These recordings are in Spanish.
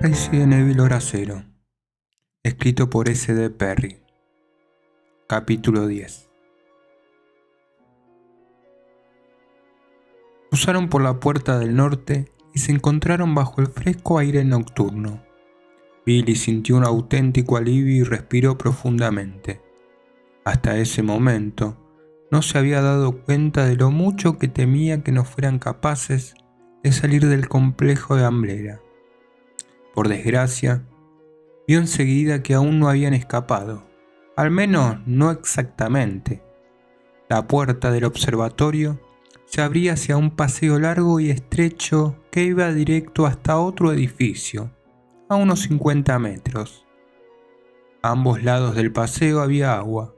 Resident Evil Hora Cero, escrito por S.D. Perry. Capítulo 10. Cruzaron por la puerta del norte y se encontraron bajo el fresco aire nocturno. Billy sintió un auténtico alivio y respiró profundamente. Hasta ese momento, no se había dado cuenta de lo mucho que temía que no fueran capaces de salir del complejo de Umbrella. Por desgracia, vio enseguida que aún no habían escapado, al menos no exactamente. La puerta del observatorio se abría hacia un paseo largo y estrecho que iba directo hasta otro edificio, a unos 50 metros. A ambos lados del paseo había agua,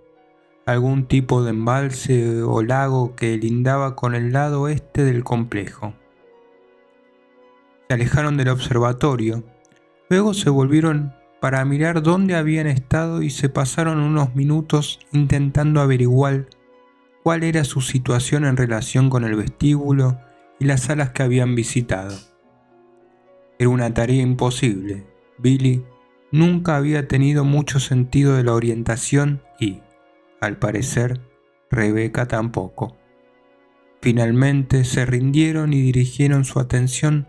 algún tipo de embalse o lago que lindaba con el lado este del complejo. Se alejaron del observatorio, luego se volvieron para mirar dónde habían estado y se pasaron unos minutos intentando averiguar cuál era su situación en relación con el vestíbulo y las salas que habían visitado. Era una tarea imposible. Billy nunca había tenido mucho sentido de la orientación y, al parecer, Rebecca tampoco. Finalmente se rindieron y dirigieron su atención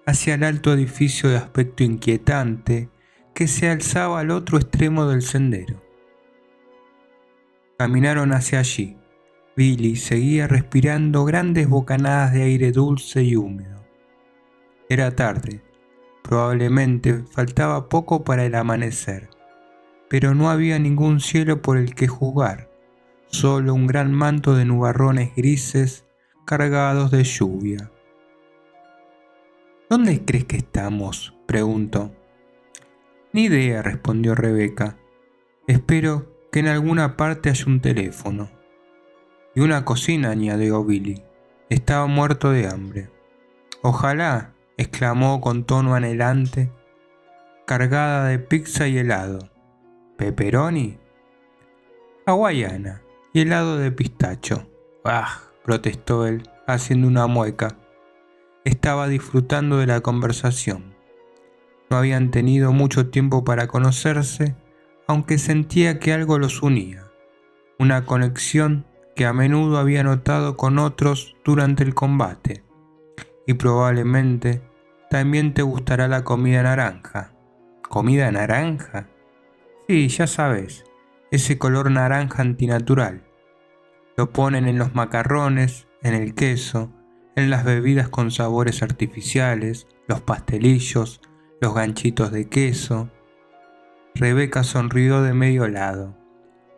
hacia el alto edificio de aspecto inquietante que se alzaba al otro extremo del sendero. Caminaron hacia allí. Billy seguía respirando grandes bocanadas de aire dulce y húmedo. Era tarde, probablemente faltaba poco para el amanecer, pero no había ningún cielo por el que juzgar, solo un gran manto de nubarrones grises cargados de lluvia. ¿Dónde crees que estamos?, preguntó. Ni idea, respondió Rebecca. Espero que en alguna parte haya un teléfono. Y una cocina, añadió Billy. Estaba muerto de hambre. Ojalá, exclamó con tono anhelante, cargada de pizza y helado. ¿Pepperoni? Hawaiana y helado de pistacho. ¡Ah!, protestó él, haciendo una mueca. Estaba disfrutando de la conversación. No habían tenido mucho tiempo para conocerse, aunque sentía que algo los unía, una conexión que a menudo había notado con otros durante el combate. Y probablemente también te gustará la comida naranja. ¿Comida naranja? Sí, ya sabes, ese color naranja antinatural. Lo ponen en los macarrones, en el queso, en las bebidas con sabores artificiales, los pastelillos, los ganchitos de queso. Rebecca sonrió de medio lado.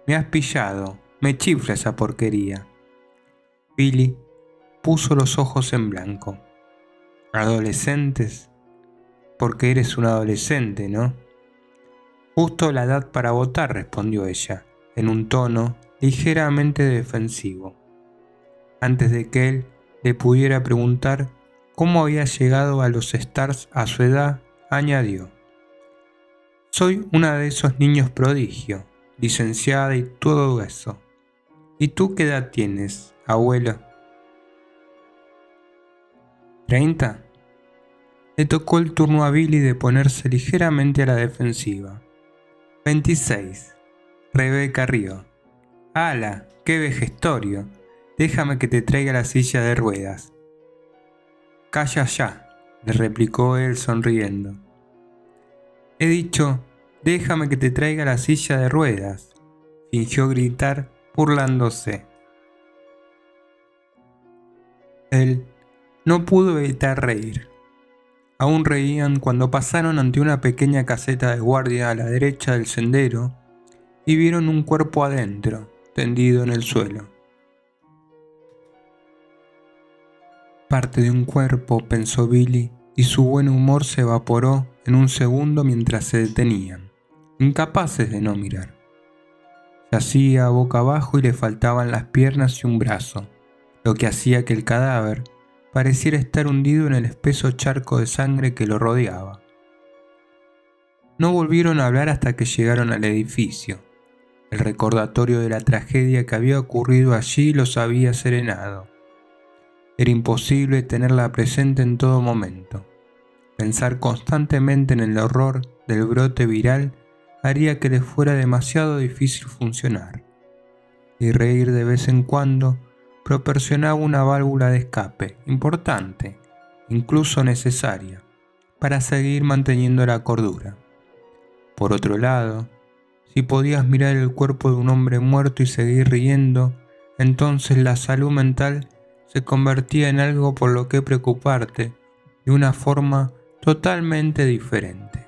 Me has pillado, me chifla esa porquería. Billy puso los ojos en blanco. ¿Adolescentes? Porque eres un adolescente, ¿no? Justo la edad para votar, respondió ella, en un tono ligeramente defensivo. Antes de que él le pudiera preguntar cómo había llegado a los Stars a su edad, añadió: soy una de esos niños prodigio, licenciada y todo eso. ¿Y tú qué edad tienes, abuelo? ¿30? Le tocó el turno a Billy de ponerse ligeramente a la defensiva. 26. Rebecca rió. ¡Hala! ¡Qué vejestorio! Déjame que te traiga la silla de ruedas. Calla ya, le replicó él sonriendo. He dicho, déjame que te traiga la silla de ruedas, fingió gritar burlándose. Él no pudo evitar reír. Aún reían cuando pasaron ante una pequeña caseta de guardia a la derecha del sendero y vieron un cuerpo adentro, tendido en el suelo. Parte de un cuerpo, pensó Billy, y su buen humor se evaporó en un segundo mientras se detenían, incapaces de no mirar. Yacía boca abajo y le faltaban las piernas y un brazo, lo que hacía que el cadáver pareciera estar hundido en el espeso charco de sangre que lo rodeaba. No volvieron a hablar hasta que llegaron al edificio. El recordatorio de la tragedia que había ocurrido allí los había serenado. Era imposible tenerla presente en todo momento. Pensar constantemente en el horror del brote viral haría que le fuera demasiado difícil funcionar, y reír de vez en cuando proporcionaba una válvula de escape importante, incluso necesaria, para seguir manteniendo la cordura. Por otro lado, si podías mirar el cuerpo de un hombre muerto y seguir riendo, entonces la salud mental se convertía en algo por lo que preocuparte de una forma totalmente diferente.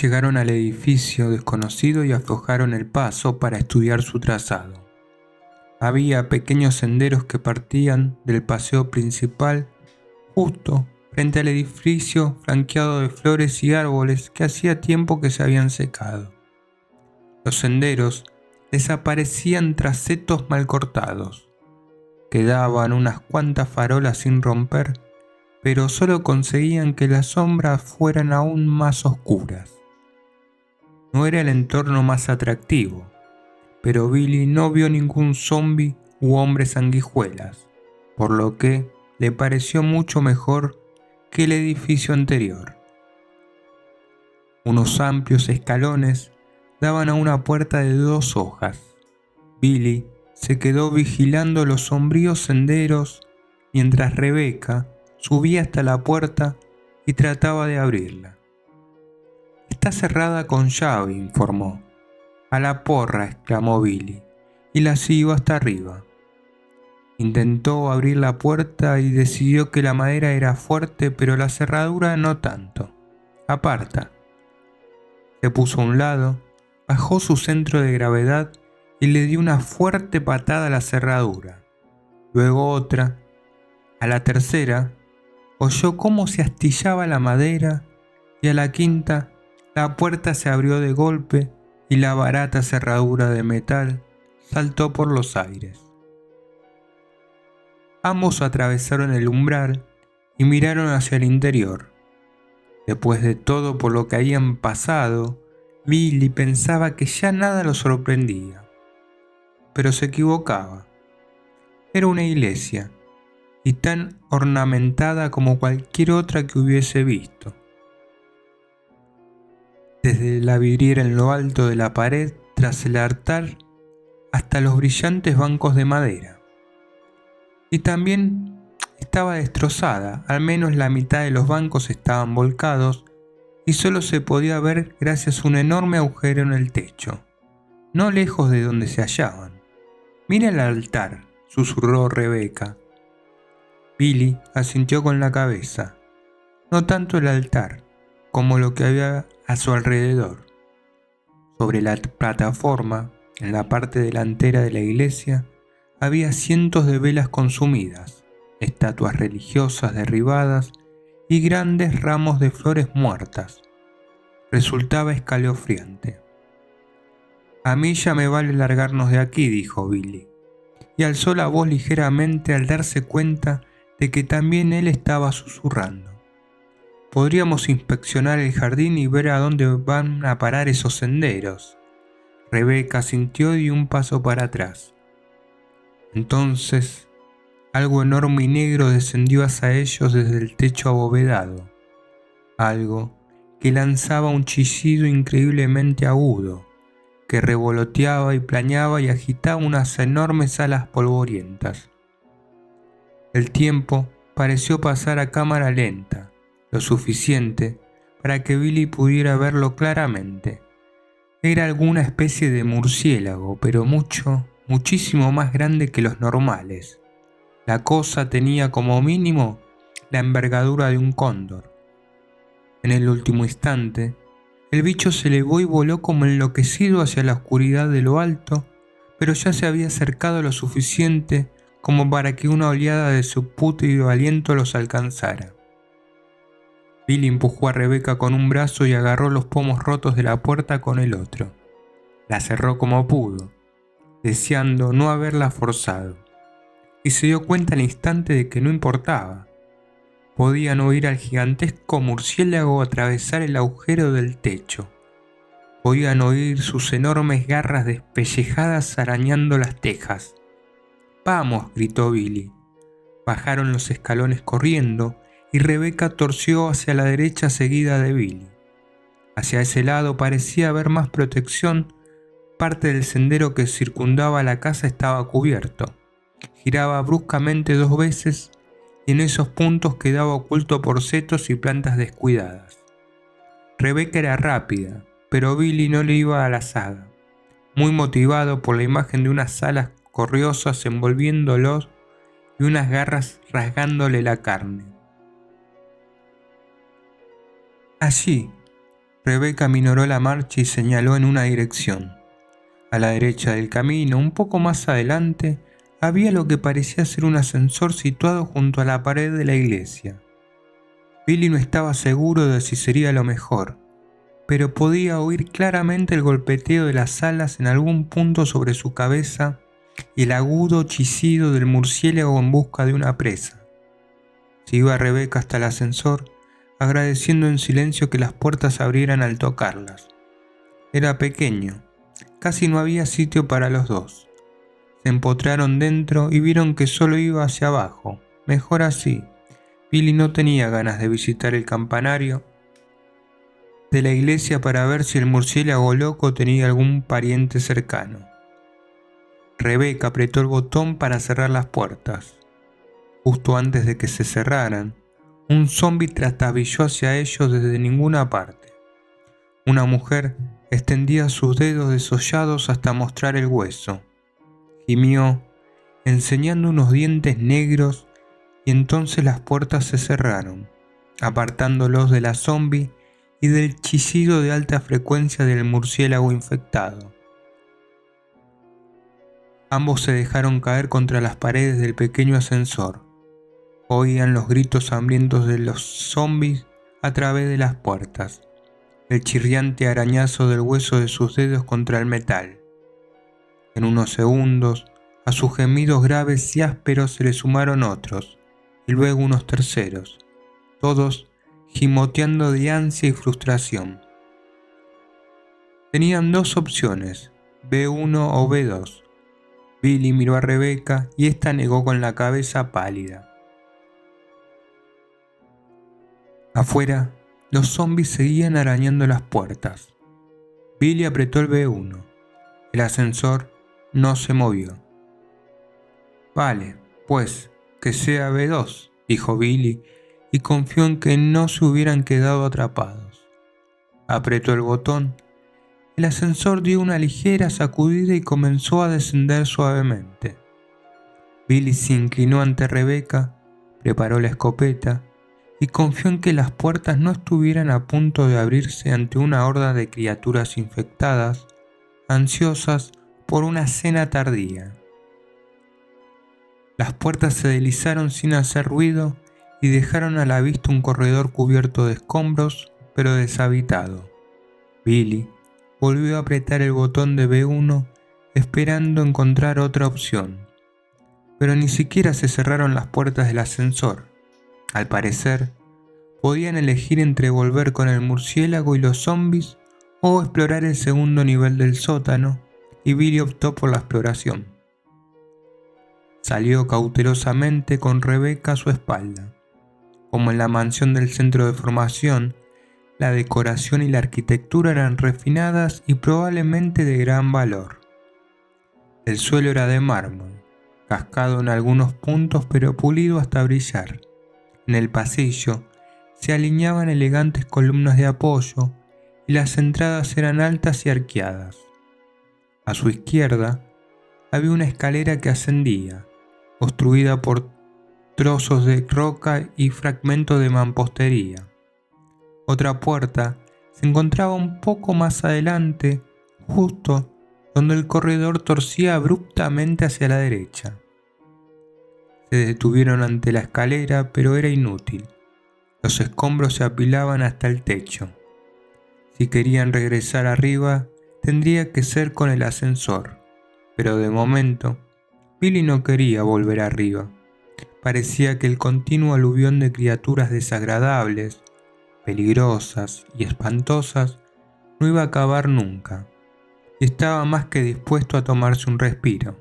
Llegaron al edificio desconocido y aflojaron el paso para estudiar su trazado. Había pequeños senderos que partían del paseo principal justo frente al edificio, flanqueado de flores y árboles que hacía tiempo que se habían secado. Los senderos desaparecían tras setos mal cortados. Quedaban unas cuantas farolas sin romper, pero solo conseguían que las sombras fueran aún más oscuras. No era el entorno más atractivo, pero Billy no vio ningún zombi u hombre sanguijuelas, por lo que le pareció mucho mejor que el edificio anterior. Unos amplios escalones daban a una puerta de 2 hojas. Billy se quedó vigilando los sombríos senderos mientras Rebeca subía hasta la puerta y trataba de abrirla. «Está cerrada con llave», informó. «A la porra», exclamó Billy, y la siguió hasta arriba. Intentó abrir la puerta y decidió que la madera era fuerte, pero la cerradura no tanto. «Aparta». Se puso a un lado, bajó su centro de gravedad y le dio una fuerte patada a la cerradura. Luego otra. A la tercera, oyó cómo se astillaba la madera, y a la quinta, la puerta se abrió de golpe y la barata cerradura de metal saltó por los aires. Ambos atravesaron el umbral y miraron hacia el interior. Después de todo por lo que habían pasado, Billy pensaba que ya nada lo sorprendía. Pero se equivocaba. Era una iglesia, y tan ornamentada como cualquier otra que hubiese visto. Desde la vidriera en lo alto de la pared tras el altar hasta los brillantes bancos de madera. Y también estaba destrozada, al menos la mitad de los bancos estaban volcados y solo se podía ver gracias a un enorme agujero en el techo, no lejos de donde se hallaban. «Mira el altar», susurró Rebeca. Billy asintió con la cabeza. No tanto el altar, como lo que había a su alrededor. Sobre la plataforma, en la parte delantera de la iglesia, había cientos de velas consumidas, estatuas religiosas derribadas y grandes ramos de flores muertas. Resultaba escalofriante. «A mí ya me vale largarnos de aquí», dijo Billy, y alzó la voz ligeramente al darse cuenta de que también él estaba susurrando. «Podríamos inspeccionar el jardín y ver a dónde van a parar esos senderos». Rebeca asintió y dio un paso para atrás. Entonces, algo enorme y negro descendió hacia ellos desde el techo abovedado. Algo que lanzaba un chillido increíblemente agudo, que revoloteaba y planeaba y agitaba unas enormes alas polvorientas. El tiempo pareció pasar a cámara lenta, lo suficiente para que Billy pudiera verlo claramente. Era alguna especie de murciélago, pero muchísimo más grande que los normales. La cosa tenía como mínimo la envergadura de un cóndor. En el último instante, el bicho se elevó y voló como enloquecido hacia la oscuridad de lo alto, pero ya se había acercado lo suficiente como para que una oleada de su pútrido aliento los alcanzara. Billy empujó a Rebeca con un brazo y agarró los pomos rotos de la puerta con el otro. La cerró como pudo, deseando no haberla forzado, y se dio cuenta al instante de que no importaba. Podían oír al gigantesco murciélago atravesar el agujero del techo. Podían oír sus enormes garras despellejadas arañando las tejas. «¡Vamos!», gritó Billy. Bajaron los escalones corriendo y Rebeca torció hacia la derecha seguida de Billy. Hacia ese lado parecía haber más protección. Parte del sendero que circundaba la casa estaba cubierto. Giraba bruscamente 2 veces y en esos puntos quedaba oculto por setos y plantas descuidadas. Rebeca era rápida, pero Billy no le iba a la zaga, muy motivado por la imagen de unas alas corriosas envolviéndolos y unas garras rasgándole la carne. Allí, Rebeca minoró la marcha y señaló en una dirección. A la derecha del camino, un poco más adelante, había lo que parecía ser un ascensor situado junto a la pared de la iglesia. Billy no estaba seguro de si sería lo mejor, pero podía oír claramente el golpeteo de las alas en algún punto sobre su cabeza y el agudo chillido del murciélago en busca de una presa. Siguió a Rebeca hasta el ascensor, agradeciendo en silencio que las puertas abrieran al tocarlas. Era pequeño, casi no había sitio para los dos. Se empotraron dentro y vieron que solo iba hacia abajo. Mejor así. Billy no tenía ganas de visitar el campanario de la iglesia para ver si el murciélago loco tenía algún pariente cercano. Rebeca apretó el botón para cerrar las puertas. Justo antes de que se cerraran, un zombi trastabilló hacia ellos desde ninguna parte. Una mujer extendía sus dedos desollados hasta mostrar el hueso. Gimió, enseñando unos dientes negros, y entonces las puertas se cerraron, apartándolos de la zombi y del chillido de alta frecuencia del murciélago infectado. Ambos se dejaron caer contra las paredes del pequeño ascensor. Oían los gritos hambrientos de los zombis a través de las puertas, el chirriante arañazo del hueso de sus dedos contra el metal. En unos segundos, a sus gemidos graves y ásperos se le sumaron otros, y luego unos terceros, todos gimoteando de ansia y frustración. Tenían 2 opciones, B1 o B2. Billy miró a Rebeca y ésta negó con la cabeza pálida. Afuera, los zombis seguían arañando las puertas. Billy apretó el B1. El ascensor no se movió. Vale, pues, que sea B2, dijo Billy, y confió en que no se hubieran quedado atrapados. Apretó el botón. El ascensor dio una ligera sacudida y comenzó a descender suavemente. Billy se inclinó ante Rebeca, preparó la escopeta y confió en que las puertas no estuvieran a punto de abrirse ante una horda de criaturas infectadas, ansiosas por una cena tardía. Las puertas se deslizaron sin hacer ruido y dejaron a la vista un corredor cubierto de escombros, pero deshabitado. Billy volvió a apretar el botón de B1 esperando encontrar otra opción, pero ni siquiera se cerraron las puertas del ascensor. Al parecer, podían elegir entre volver con el murciélago y los zombis o explorar el segundo nivel del sótano, y Billy optó por la exploración. Salió cautelosamente con Rebeca a su espalda. Como en la mansión del centro de formación, la decoración y la arquitectura eran refinadas y probablemente de gran valor. El suelo era de mármol, cascado en algunos puntos pero pulido hasta brillar. En el pasillo se alineaban elegantes columnas de apoyo y las entradas eran altas y arqueadas. A su izquierda había una escalera que ascendía, construida por trozos de roca y fragmentos de mampostería. Otra puerta se encontraba un poco más adelante, justo donde el corredor torcía abruptamente hacia la derecha. Se detuvieron ante la escalera, pero era inútil. Los escombros se apilaban hasta el techo. Si querían regresar arriba, tendría que ser con el ascensor, pero de momento, Billy no quería volver arriba. Parecía que el continuo aluvión de criaturas desagradables, peligrosas y espantosas no iba a acabar nunca, y estaba más que dispuesto a tomarse un respiro.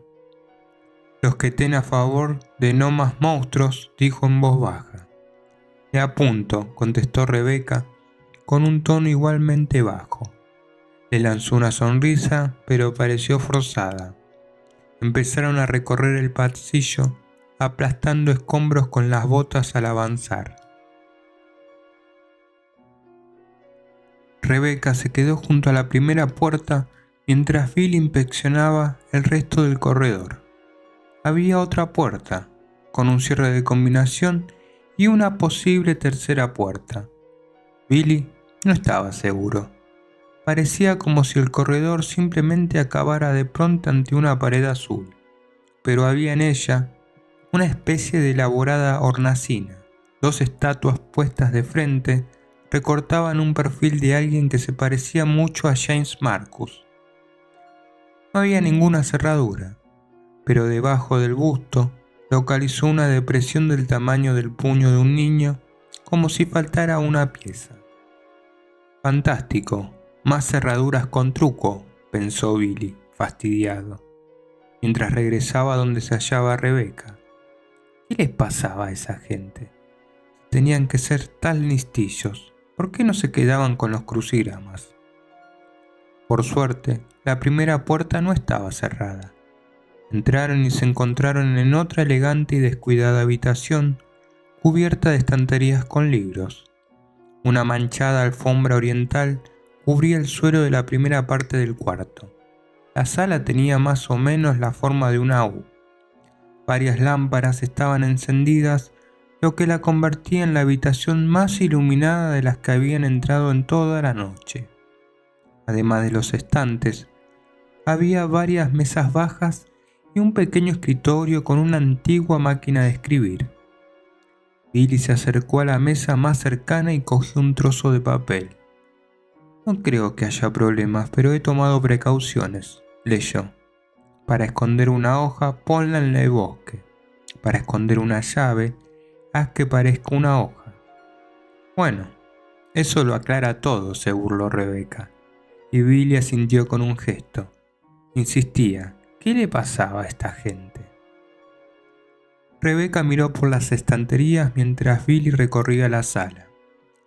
Los que estén a favor de no más monstruos, dijo en voz baja. Me apunto, contestó Rebeca, con un tono igualmente bajo. Le lanzó una sonrisa, pero pareció forzada. Empezaron a recorrer el pasillo, aplastando escombros con las botas al avanzar. Rebeca se quedó junto a la primera puerta mientras Bill inspeccionaba el resto del corredor. Había otra puerta, con un cierre de combinación y una posible tercera puerta. Billy no estaba seguro. Parecía como si el corredor simplemente acabara de pronto ante una pared azul, pero había en ella una especie de elaborada hornacina. Dos estatuas puestas de frente recortaban un perfil de alguien que se parecía mucho a James Marcus. No había ninguna cerradura, pero debajo del busto localizó una depresión del tamaño del puño de un niño, como si faltara una pieza. Fantástico, más cerraduras con truco, pensó Billy, fastidiado, mientras regresaba donde se hallaba Rebeca. ¿Qué les pasaba a esa gente? Tenían que ser tan listillos. ¿Por qué no se quedaban con los crucigramas? Por suerte, la primera puerta no estaba cerrada. Entraron y se encontraron en otra elegante y descuidada habitación, cubierta de estanterías con libros. Una manchada alfombra oriental cubría el suelo de la primera parte del cuarto. La sala tenía más o menos la forma de una U. Varias lámparas estaban encendidas, lo que la convertía en la habitación más iluminada de las que habían entrado en toda la noche. Además de los estantes, había varias mesas bajas y un pequeño escritorio con una antigua máquina de escribir. Billy se acercó a la mesa más cercana y cogió un trozo de papel. No creo que haya problemas, pero he tomado precauciones, leyó. Para esconder una hoja, ponla en el bosque. Para esconder una llave, haz que parezca una hoja. Bueno, eso lo aclara todo, se burló Rebeca, y Billy asintió con un gesto. Insistía, ¿qué le pasaba a esta gente? Rebeca miró por las estanterías mientras Billy recorría la sala.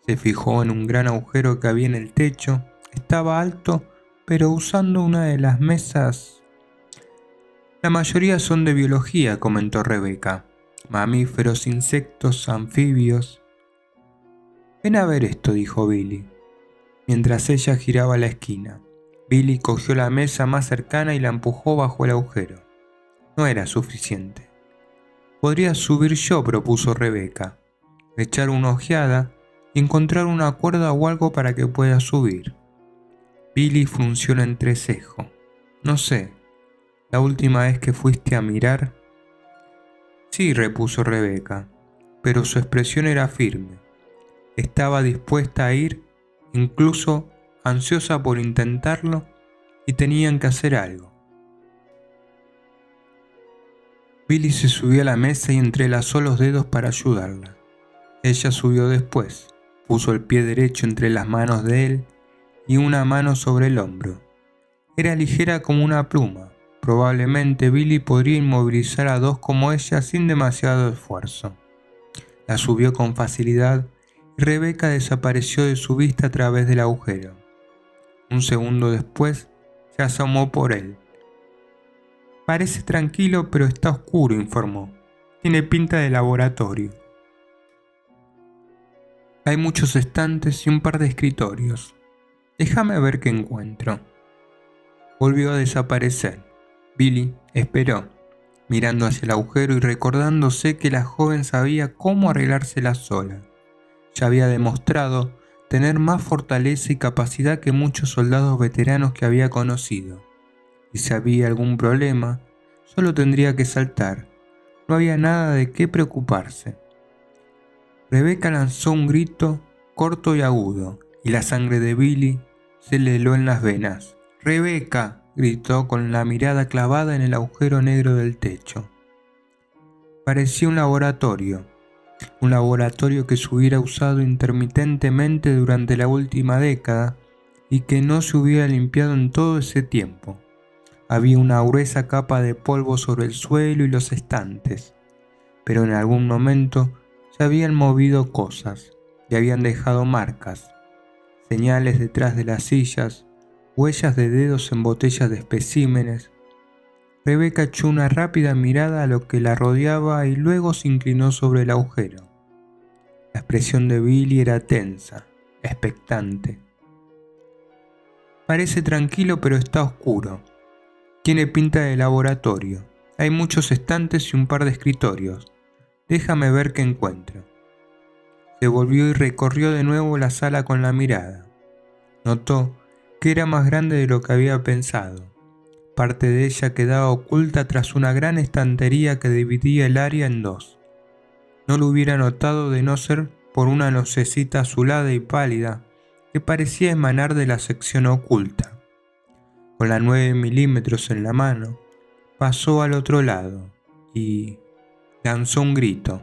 Se fijó en un gran agujero que había en el techo. Estaba alto, pero usando una de las mesas. La mayoría son de biología, comentó Rebeca. Mamíferos, insectos, anfibios. Ven a ver esto, dijo Billy, mientras ella giraba la esquina. Billy cogió la mesa más cercana y la empujó bajo el agujero. No era suficiente. Podría subir yo, propuso Rebeca. Echar una ojeada y encontrar una cuerda o algo para que pueda subir. Billy frunció el entrecejo. No sé, ¿la última vez que fuiste a mirar? Sí, repuso Rebeca, pero su expresión era firme. Estaba dispuesta a ir, incluso ansiosa por intentarlo, y tenían que hacer algo. Billy se subió a la mesa y entrelazó los dedos para ayudarla. Ella subió después, puso el pie derecho entre las manos de él y una mano sobre el hombro. Era ligera como una pluma. Probablemente Billy podría inmovilizar a dos como ella sin demasiado esfuerzo. La subió con facilidad y Rebeca desapareció de su vista a través del agujero. Un segundo después, se asomó por él. Parece tranquilo, pero está oscuro, informó. Tiene pinta de laboratorio. Hay muchos estantes y un par de escritorios. Déjame ver qué encuentro. Volvió a desaparecer. Billy esperó, mirando hacia el agujero y recordándose que la joven sabía cómo arreglársela sola. Ya había demostrado tener más fortaleza y capacidad que muchos soldados veteranos que había conocido. Y si había algún problema, solo tendría que saltar. No había nada de qué preocuparse. Rebeca lanzó un grito corto y agudo, y la sangre de Billy se le heló en las venas. ¡Rebeca!, gritó con la mirada clavada en el agujero negro del techo. Parecía un laboratorio que se hubiera usado intermitentemente durante la última década y que no se hubiera limpiado en todo ese tiempo. Había una gruesa capa de polvo sobre el suelo y los estantes, pero en algún momento se habían movido cosas y habían dejado marcas, señales detrás de las sillas, huellas de dedos en botellas de especímenes. Rebeca echó una rápida mirada a lo que la rodeaba y luego se inclinó sobre el agujero. La expresión de Billy era tensa, expectante. Parece tranquilo, pero está oscuro. Tiene pinta de laboratorio. Hay muchos estantes y un par de escritorios. Déjame ver qué encuentro. Se volvió y recorrió de nuevo la sala con la mirada. Notó que era más grande de lo que había pensado. Parte de ella quedaba oculta tras una gran estantería que dividía el área en dos. No lo hubiera notado de no ser por una lucecita azulada y pálida que parecía emanar de la sección oculta. Con la 9 milímetros en la mano, pasó al otro lado y lanzó un grito.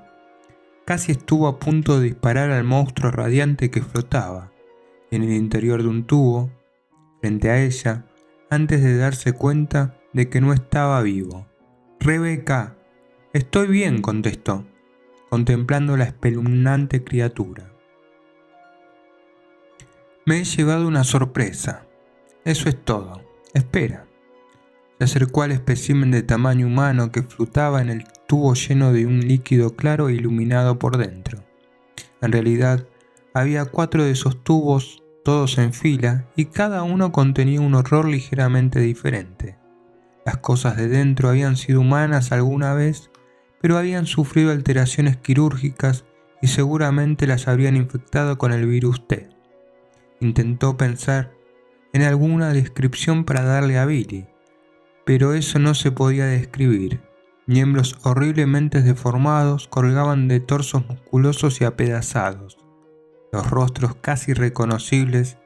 Casi estuvo a punto de disparar al monstruo radiante que flotaba en el interior de un tubo, frente a ella, antes de darse cuenta de que no estaba vivo. «Rebeca, estoy bien», contestó, contemplando la espeluznante criatura. «Me he llevado una sorpresa. Eso es todo. Espera». Se acercó al espécimen de tamaño humano que flotaba en el tubo lleno de un líquido claro e iluminado por dentro. En realidad, había 4 de esos tubos, todos en fila, y cada uno contenía un horror ligeramente diferente. Las cosas de dentro habían sido humanas alguna vez, pero habían sufrido alteraciones quirúrgicas y seguramente las habrían infectado con el virus T. Intentó pensar en alguna descripción para darle a Billy, pero eso no se podía describir. Miembros horriblemente deformados colgaban de torsos musculosos y apedazados. Los rostros casi reconocibles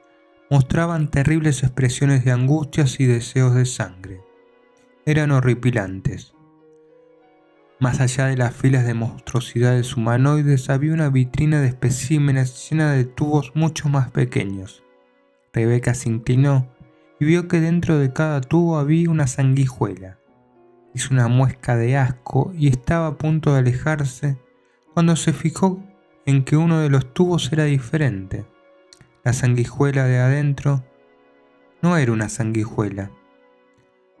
mostraban terribles expresiones de angustias y deseos de sangre. Eran horripilantes. Más allá de las filas de monstruosidades humanoides había una vitrina de especímenes llena de tubos mucho más pequeños. Rebeca se inclinó y vio que dentro de cada tubo había una sanguijuela. Hizo una mueca de asco y estaba a punto de alejarse cuando se fijó en que uno de los tubos era diferente. La sanguijuela de adentro no era una sanguijuela.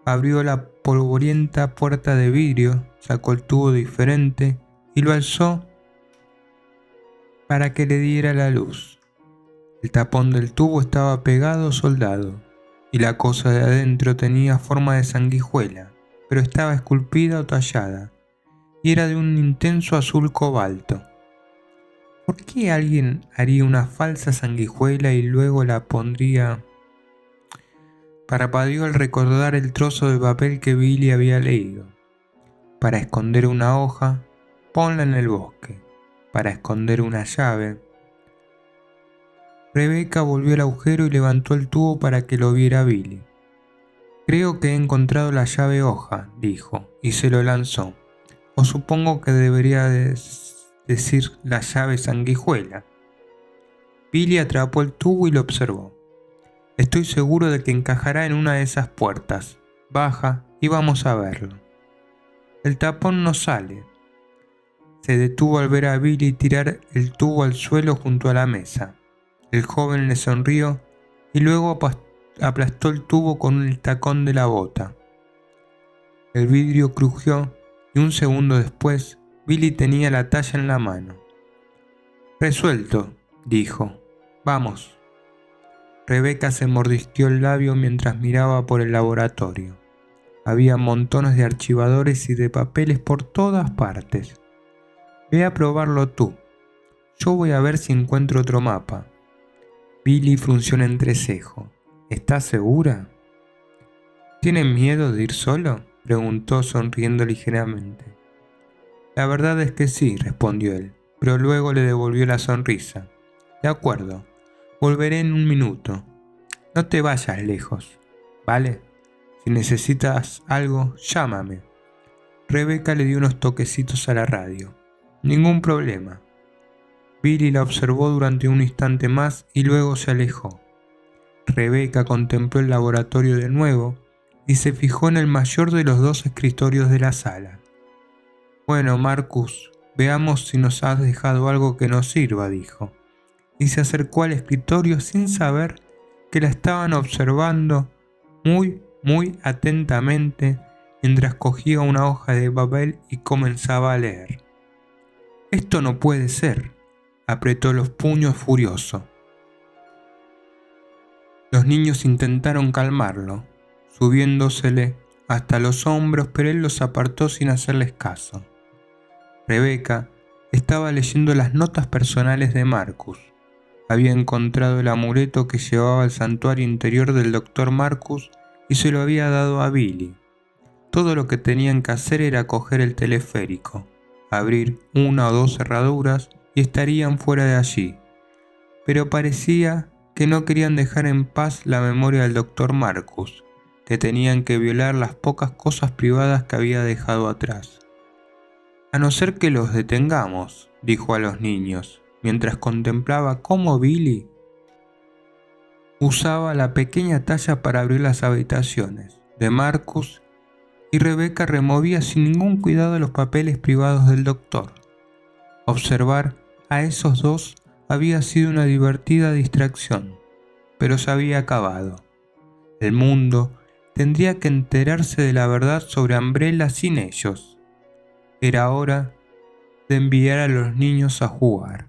Abrió la polvorienta puerta de vidrio, sacó el tubo diferente y lo alzó para que le diera la luz. El tapón del tubo estaba pegado soldado y la cosa de adentro tenía forma de sanguijuela, pero estaba esculpida o tallada y era de un intenso azul cobalto. ¿Por qué alguien haría una falsa sanguijuela y luego la pondría? Parpadeó al recordar el trozo de papel que Billy había leído. Para esconder una hoja, ponla en el bosque. Para esconder una llave. Rebeca volvió al agujero y levantó el tubo para que lo viera Billy. «Creo que he encontrado la llave hoja», dijo, y se lo lanzó. «O supongo que debería decir la llave sanguijuela». Billy atrapó el tubo y lo observó. «Estoy seguro de que encajará en una de esas puertas. Baja y vamos a verlo». «El tapón no sale». Se detuvo al ver a Billy tirar el tubo al suelo junto a la mesa. El joven le sonrió y luego aplastó el tubo con el tacón de la bota. El vidrio crujió y un segundo después Billy tenía la talla en la mano. «Resuelto», dijo. «Vamos». Rebeca se mordisqueó el labio mientras miraba por el laboratorio. Había montones de archivadores y de papeles por todas partes. «Ve a probarlo tú. Yo voy a ver si encuentro otro mapa». Billy frunció un entrecejo. «¿Estás segura?» «¿Tienes miedo de ir solo?», preguntó sonriendo ligeramente. «La verdad es que sí», respondió él, pero luego le devolvió la sonrisa. «De acuerdo, volveré en un minuto. No te vayas lejos, ¿vale? Si necesitas algo, llámame». Rebeca le dio unos toquecitos a la radio. «Ningún problema». Billy la observó durante un instante más y luego se alejó. Rebeca contempló el laboratorio de nuevo y se fijó en el mayor de los dos escritorios de la sala. «Bueno, Marcus, veamos si nos has dejado algo que nos sirva», dijo, y se acercó al escritorio sin saber que la estaban observando muy atentamente mientras cogía una hoja de papel y comenzaba a leer. «Esto no puede ser», apretó los puños furioso. Los niños intentaron calmarlo, subiéndosele hasta los hombros, pero él los apartó sin hacerles caso. Rebeca estaba leyendo las notas personales de Marcus. Había encontrado el amuleto que llevaba al santuario interior del Dr. Marcus y se lo había dado a Billy. Todo lo que tenían que hacer era coger el teleférico, abrir una o dos cerraduras y estarían fuera de allí. Pero parecía que no querían dejar en paz la memoria del Dr. Marcus, que tenían que violar las pocas cosas privadas que había dejado atrás. «A no ser que los detengamos», dijo a los niños, mientras contemplaba cómo Billy usaba la pequeña talla para abrir las habitaciones de Marcus y Rebeca removía sin ningún cuidado los papeles privados del doctor. Observar a esos dos había sido una divertida distracción, pero se había acabado. El mundo tendría que enterarse de la verdad sobre Umbrella sin ellos. Era hora de enviar a los niños a jugar.